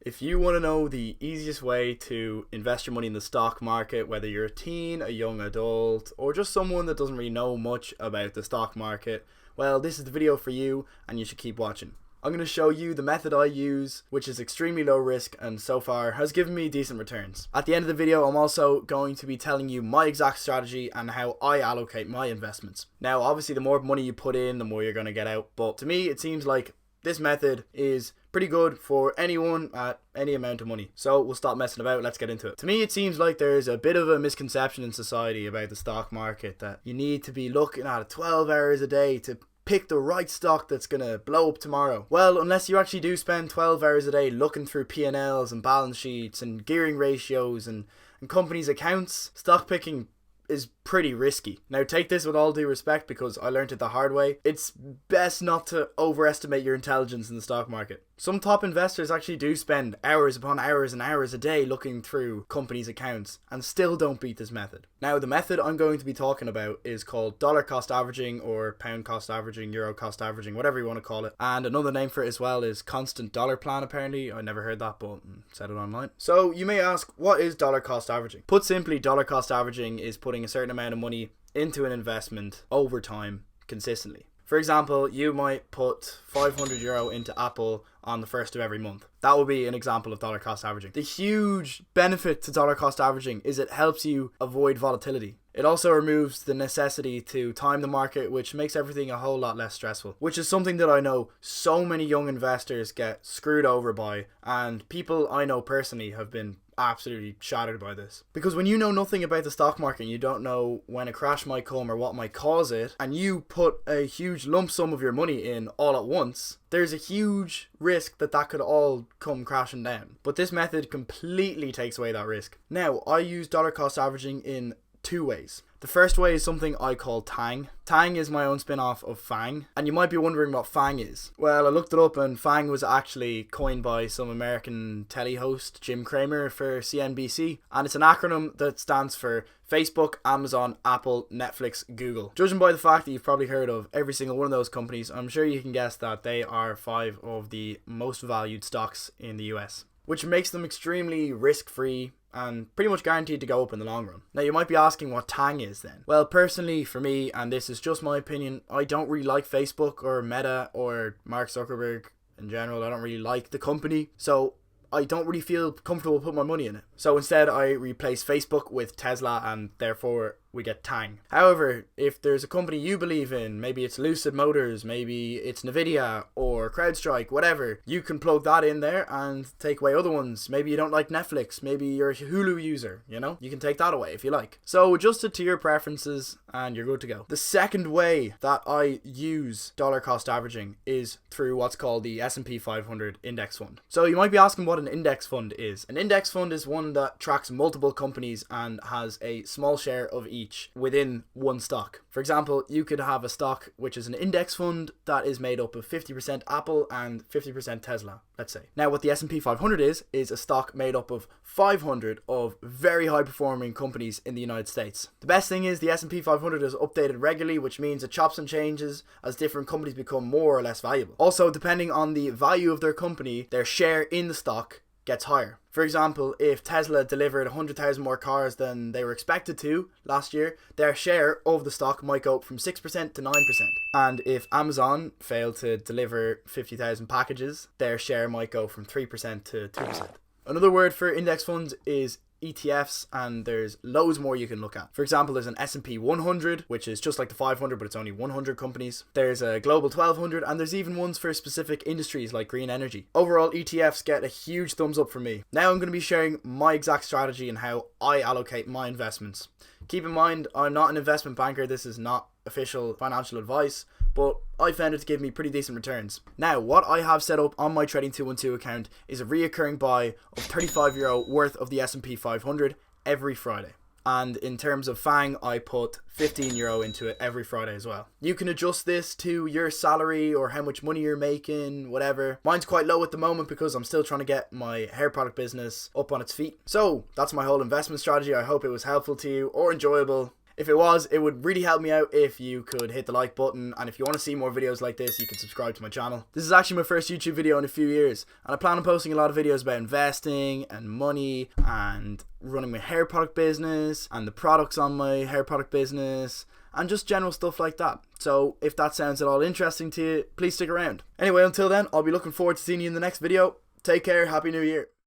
If you want to know the easiest way to invest your money in the stock market, whether you're a teen, a young adult, or just someone that doesn't really know much about the stock market, well, this is the video for you and you should keep watching. I'm going to show you the method I use, which is extremely low risk and so far has given me decent returns. At the end of the video, I'm also going to be telling you my exact strategy and how I allocate my investments. Now, obviously, the more money you put in, the more you're going to get out. But to me, it seems like this method is pretty good for anyone at any amount of money. So we'll stop messing about, let's get into it. To me, it seems like there's a bit of a misconception in society about the stock market that you need to be looking at it 12 hours a day to pick the right stock that's gonna blow up tomorrow. Well, unless you actually do spend 12 hours a day looking through P&Ls and balance sheets and gearing ratios and companies' accounts, stock picking is pretty risky. Now, take this with all due respect because I learned it the hard way. It's best not to overestimate your intelligence in the stock market. Some top investors actually do spend hours upon hours and hours a day looking through companies' accounts and still don't beat this method. Now, the method I'm going to be talking about is called dollar cost averaging or pound cost averaging, euro cost averaging, whatever you want to call it. And another name for it as well is constant dollar plan, apparently. I never heard that, but said it online. So you may ask, what is dollar cost averaging? Put simply, dollar cost averaging is putting a certain amount of money into an investment over time consistently. For example, you might put €500 into Apple on the first of every month. That would be an example of dollar cost averaging. The huge benefit to dollar cost averaging is it helps you avoid volatility. It also removes the necessity to time the market, which makes everything a whole lot less stressful, which is something that I know so many young investors get screwed over by, and people I know personally have been absolutely shattered by this. Because when you know nothing about the stock market, you don't know when a crash might come or what might cause it, and you put a huge lump sum of your money in all at once, there's a huge risk that could all come crashing down. But this method completely takes away that risk. Now, I use dollar cost averaging in two ways. The first way is something I call Tang. Tang is my own spin-off of Fang, and you might be wondering what Fang is. Well, I looked it up and Fang was actually coined by some American telly host, Jim Cramer, for CNBC, and it's an acronym that stands for Facebook, Amazon, Apple, Netflix, Google. Judging by the fact that you've probably heard of every single one of those companies, I'm sure you can guess that they are 5 of the most valued stocks in the US, which makes them extremely risk-free and pretty much guaranteed to go up in the long run. Now, you might be asking what Tang is then. Well, personally for me, and this is just my opinion, I don't really like Facebook or Meta or Mark Zuckerberg in general. I don't really like the company, so I don't really feel comfortable putting my money in it. So instead I replace Facebook with Tesla, and therefore we get Tang. However, if there's a company you believe in, maybe it's Lucid Motors, maybe it's Nvidia or CrowdStrike, whatever, you can plug that in there and take away other ones. Maybe you don't like Netflix, maybe you're a Hulu user, you can take that away if you like. So adjust it to your preferences and you're good to go. The second way that I use dollar cost averaging is through what's called the S&P 500 index fund. So you might be asking what an index fund is. An index fund is one that tracks multiple companies and has a small share of each within one stock. For example, you could have a stock which is an index fund that is made up of 50% Apple and 50% Tesla, let's say. Now, what the S&P 500 is a stock made up of 500 of very high performing companies in the United States. The best thing is the S&P 500 is updated regularly, which means it chops and changes as different companies become more or less valuable. Also, depending on the value of their company, their share in the stock gets higher. For example, if Tesla delivered 100,000 more cars than they were expected to last year, their share of the stock might go up from 6% to 9%. And if Amazon failed to deliver 50,000 packages, their share might go from 3% to 2%. Another word for index funds is ETFs, and there's loads more you can look at. For example, there's an S&P 100, which is just like the 500, but it's only 100 companies. There's a Global 1200, and there's even ones for specific industries like green energy. Overall, ETFs get a huge thumbs up from me. Now I'm going to be sharing my exact strategy and how I allocate my investments. Keep in mind, I'm not an investment banker. This is not official financial advice, but I found it to give me pretty decent returns. Now, what I have set up on my Trading 212 account is a reoccurring buy of €35 worth of the S&P 500 every Friday. And in terms of Fang, I put €15 into it every Friday as well. You can adjust this to your salary or how much money you're making, whatever. Mine's quite low at the moment because I'm still trying to get my hair product business up on its feet. So that's my whole investment strategy. I hope it was helpful to you or enjoyable. If it was, it would really help me out if you could hit the like button, and if you want to see more videos like this, you can subscribe to my channel. This is actually my first YouTube video in a few years, and I plan on posting a lot of videos about investing and money and running my hair product business and the products on my hair product business and just general stuff like that. So if that sounds at all interesting to you, please stick around. Anyway, until then, I'll be looking forward to seeing you in the next video. Take care, Happy New Year.